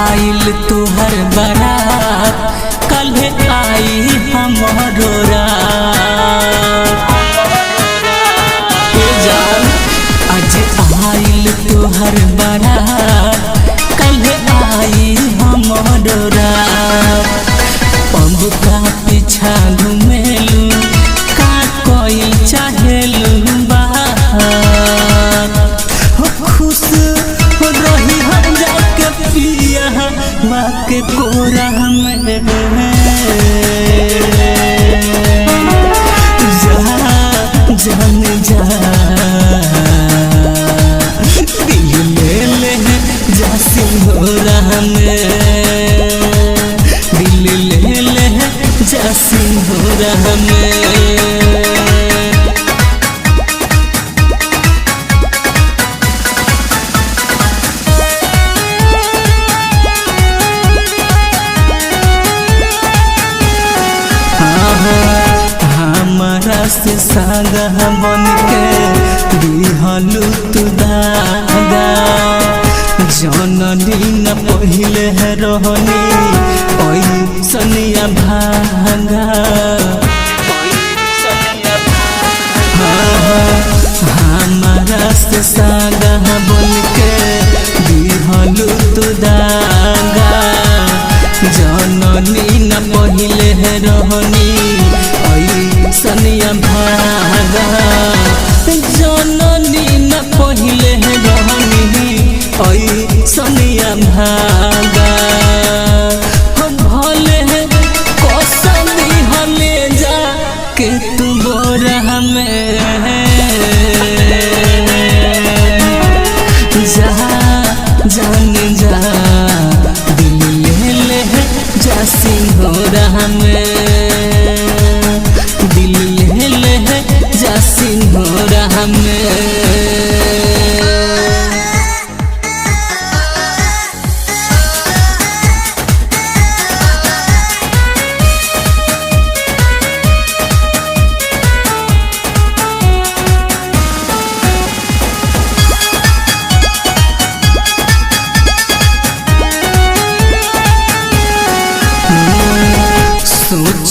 आइल तुहर बारात कल आई हमरो रात। आज आइल तुहर बारात कल आई हमरो रात। पब का पीछा घुमेलू का कोई चाहेलू बात। खुश रही हम जाके पिया माँ के कोरा में जान जा दिल ले जा सिंघोरा में दिल ले जा सिंघोरा में। हमारा से सागा बन के दिहलू तू दागा। जननी न पहिले रहनी ऐसनिया भागा। हमारा से सागा बन के दिहलू तू दागा। जननी न पहिले रहनी ऐसनिया भागा। जननी न पहिले रहनी ऐसनिया भागा। भले कसम हले जा के तू बोरा में जा जान जा दिल ले जा सिंघोरा में दिल ले जा सिंघोरा में।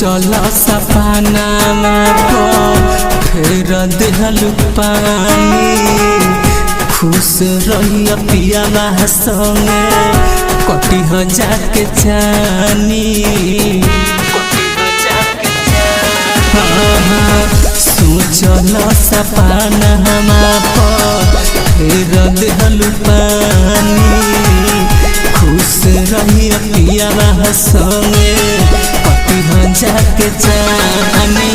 चल सपना फेर देहलू पानी। खुश रही पियावा संगे कटी हो जाके जानी। सोचल सपना फेर देहलू पानी। खुश रही पियावा संगे जाके जानी।